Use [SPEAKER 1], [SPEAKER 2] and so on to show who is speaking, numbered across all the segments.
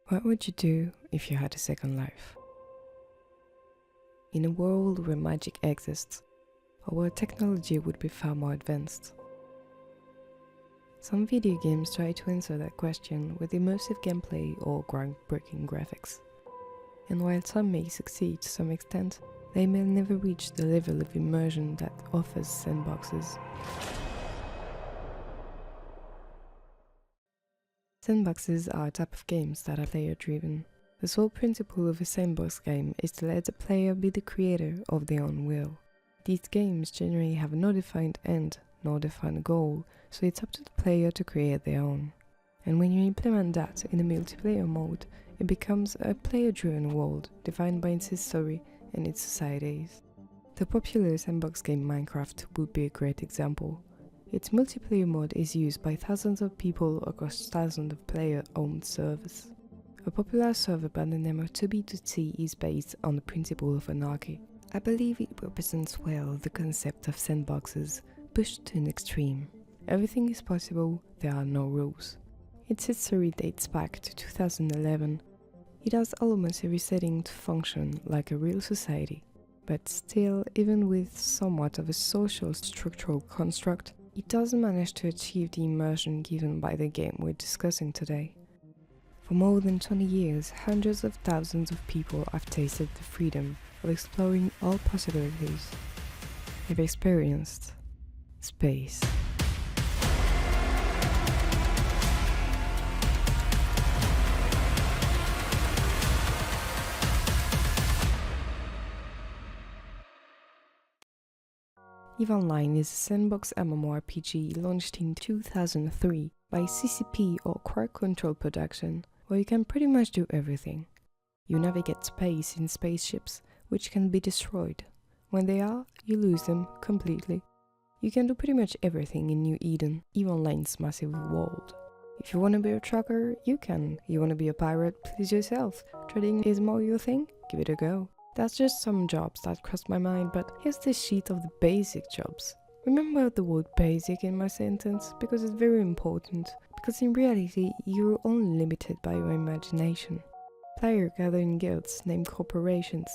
[SPEAKER 1] What would you do if you had a second life? In a world where magic exists, or where technology would be far more advanced? Some video games try to answer that question with immersive gameplay or groundbreaking graphics. And while some may succeed to some extent, they may never reach the level of immersion that offers sandboxes. Sandboxes are a type of games that are player-driven. The sole principle of a sandbox game is to let the player be the creator of their own will. These games generally have no defined end, nor defined goal, so it's up to the player to create their own. And when you implement that in a multiplayer mode, it becomes a player-driven world defined by its history and its societies. The popular sandbox game Minecraft would be a great example. Its multiplayer mode is used by thousands of people across thousands of player-owned servers. A popular server by the name of 2B2T is based on the principle of anarchy. I believe it represents well the concept of sandboxes pushed to an extreme. Everything is possible, there are no rules. Its history dates back to 2011. It has almost every setting to function like a real society. But still, even with somewhat of a social structural construct, it doesn't manage to achieve the immersion given by the game we're discussing today. For more than 20 years, hundreds of thousands of people have tasted the freedom of exploring all possibilities. They've experienced space. EVE Online is a sandbox MMORPG launched in 2003 by CCP or Crowd Control Production, where you can pretty much do everything. You navigate space in spaceships, which can be destroyed. When they are, you lose them completely. You can do pretty much everything in New Eden, EVE Online's massive world. If you want to be a trucker, you can. You want to be a pirate, please yourself. Trading is more your thing? Give it a go. That's just some jobs that crossed my mind, but here's the sheet of the basic jobs. Remember the word basic in my sentence, because it's very important, because in reality, you're only limited by your imagination. Players gather in guilds named corporations,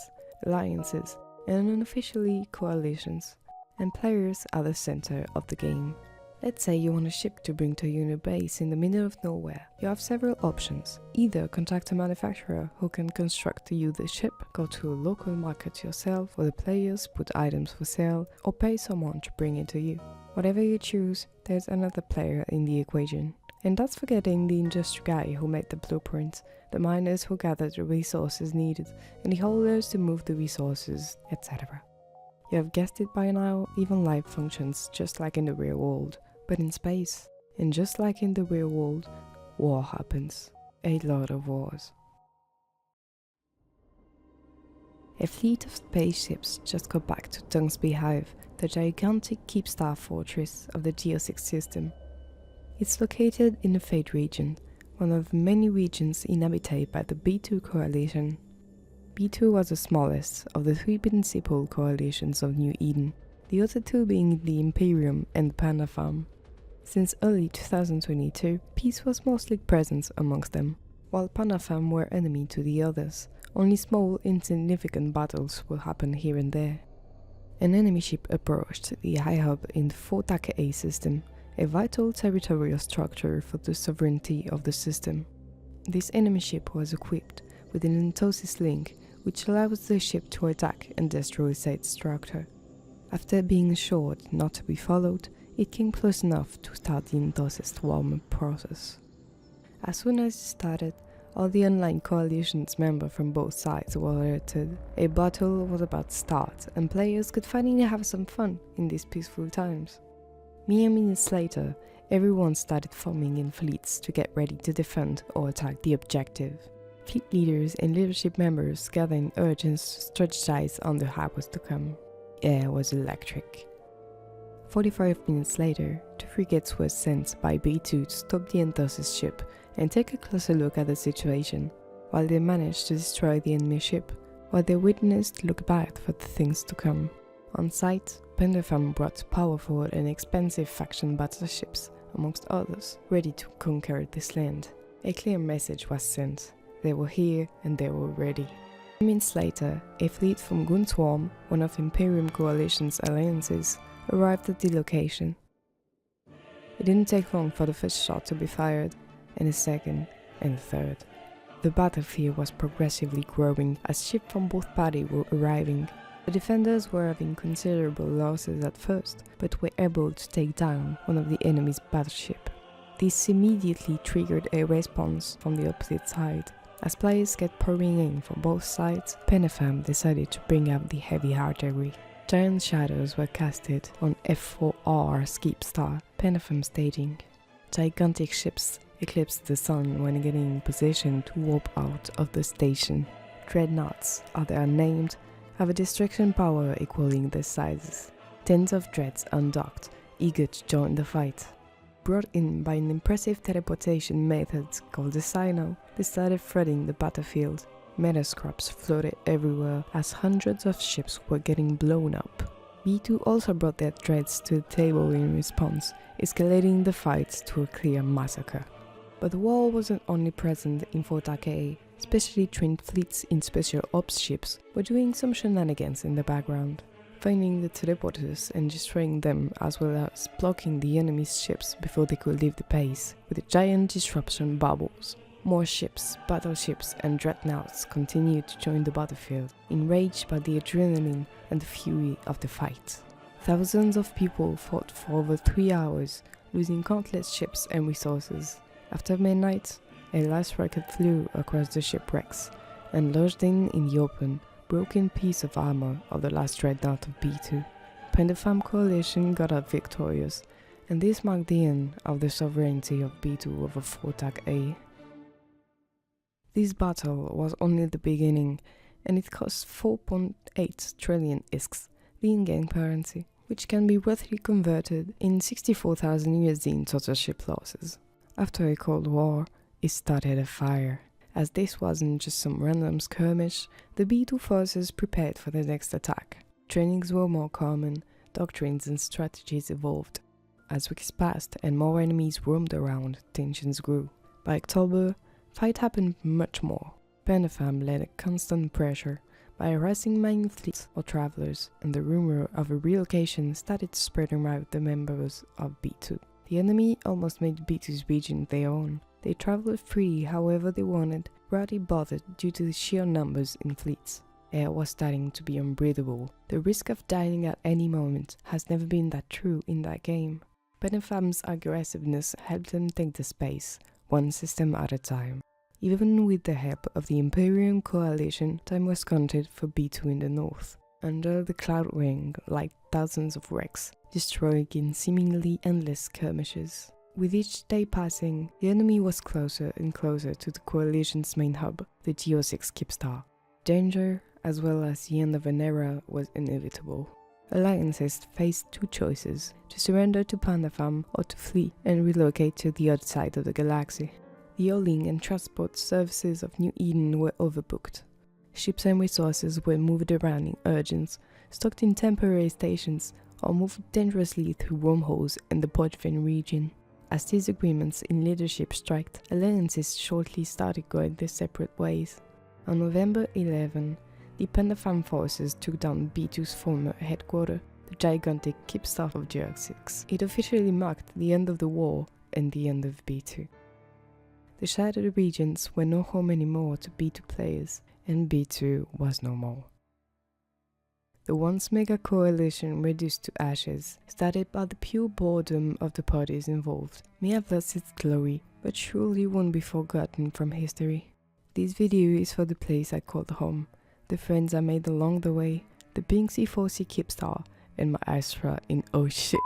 [SPEAKER 1] alliances, and unofficially coalitions, and players are the center of the game. Let's say you want a ship to bring to your new base in the middle of nowhere. You have several options. Either contact a manufacturer who can construct you the ship, go to a local market yourself where the players put items for sale, or pay someone to bring it to you. Whatever you choose, there's another player in the equation. And that's forgetting the industry guy who made the blueprints, the miners who gathered the resources needed, and the holders to move the resources, etc. You have guessed it by now, even life functions just like in the real world. But in space, and just like in the real world, war happens. A lot of wars. A fleet of spaceships just got back to Tungsby Hive, the gigantic keep-star fortress of the Geo6 system. It's located in the Fade region, one of many regions inhabited by the B2 coalition. B2 was the smallest of the three principal coalitions of New Eden, the other two being the Imperium and the Panda Farm. Since early 2022, peace was mostly present amongst them. While Panda Farm were enemy to the others, only small, insignificant battles will happen here and there. An enemy ship approached the high hub in the Fortake A system, a vital territorial structure for the sovereignty of the system. This enemy ship was equipped with an entosis link, which allows the ship to attack and destroy said structure. After being assured not to be followed, it came close enough to start the entosis warm-up process. As soon as it started, all the online coalition's members from both sides were alerted. A battle was about to start, and players could finally have some fun in these peaceful times. Mere minutes later, everyone started forming in fleets to get ready to defend or attack the objective. Fleet leaders and leadership members gathered in urgence to strategize on the how was to come. Air was electric. 45 minutes later, two frigates were sent by B2 to stop the entosis ship and take a closer look at the situation. While they managed to destroy the enemy ship, what they witnessed looked bad for the things to come. On site, Panda Farm brought powerful and expensive faction battleships, amongst others, ready to conquer this land. A clear message was sent. They were here and they were ready. 2 minutes later, a fleet from Wormhole, one of Imperium Coalition's alliances, arrived at the location. It didn't take long for the first shot to be fired, and a second, and a third. The battlefield was progressively growing as ships from both parties were arriving. The defenders were having considerable losses at first, but were able to take down one of the enemy's battleships. This immediately triggered a response from the opposite side. As players kept pouring in from both sides, Penafam decided to bring out the heavy artillery. Giant shadows were casted on F4R Skip Star, Penafam staging. Gigantic ships eclipsed the sun when getting in position to warp out of the station. Dreadnoughts, as they are named, have a destruction power equaling their sizes. Tens of dreads undocked, eager to join the fight. Brought in by an impressive teleportation method called the Sino, they started flooding the battlefield. Metascraps floated everywhere as hundreds of ships were getting blown up. B2 also brought their dreads to the table in response, escalating the fight to a clear massacre. But the war wasn't only present in Fort A. Specially trained fleets in special ops ships were doing some shenanigans in the background, finding the teleporters and destroying them, as well as blocking the enemy's ships before they could leave the base with giant disruption bubbles. More ships, battleships and dreadnoughts continued to join the battlefield, enraged by the adrenaline and the fury of the fight. Thousands of people fought for over 3 hours, losing countless ships and resources. After midnight, a last rocket flew across the shipwrecks and lodged in the open, broken piece of armor of the last dreadnought of B2. Penafam Coalition got out victorious, and this marked the end of the sovereignty of B2 over Fort A. This battle was only the beginning, and it cost 4.8 trillion ISKs, the in-game currency, which can be roughly converted in 64,000 USD in total ship losses. After a Cold War, it started a fire. As this wasn't just some random skirmish, the B2 forces prepared for the next attack. Trainings were more common, doctrines and strategies evolved. As weeks passed and more enemies roamed around, tensions grew. By October, fight happened much more. Penafam led a constant pressure by harassing mining fleets or travelers, and the rumor of a relocation started spreading around the members of B2. The enemy almost made B2's region their own. They traveled free however they wanted, rarely bothered due to the sheer numbers in fleets. Air was starting to be unbreathable. The risk of dying at any moment has never been that true in that game. Penafam's aggressiveness helped them take the space, one system at a time. Even with the help of the Imperium Coalition, time was counted for B2 in the north. Under the Cloud Ring, like thousands of wrecks, destroyed in seemingly endless skirmishes. With each day passing, the enemy was closer and closer to the Coalition's main hub, the Geo-6 Skipstar. Danger, as well as the end of an era, was inevitable. Alliances faced two choices: to surrender to Penafam or to flee and relocate to the other side of the galaxy. The hauling and transport services of New Eden were overbooked. Ships and resources were moved around in urgents, stocked in temporary stations, or moved dangerously through wormholes in the Podvin region. As these agreements in leadership struck, alliances shortly started going their separate ways. On November 11, the Penafam forces took down B2's former headquarters, the gigantic Skipstar of Geo-6. It officially marked the end of the war and the end of B2. The shattered regions were no home anymore to B2 players, and B2 was no more. The once mega coalition reduced to ashes, started by the pure boredom of the parties involved, may have lost its glory, but surely won't be forgotten from history. This video is for the place I called home, the friends I made along the way, the Binksy 4C Skipstar, and my Astra in oh shit.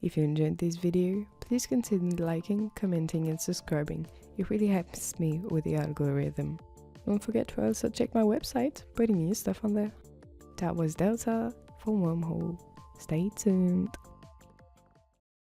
[SPEAKER 1] If you enjoyed this video, please consider liking, commenting and subscribing. It really helps me with the algorithm. Don't forget to also check my website, pretty new stuff on there. That was Delta for Wormhole. Stay tuned.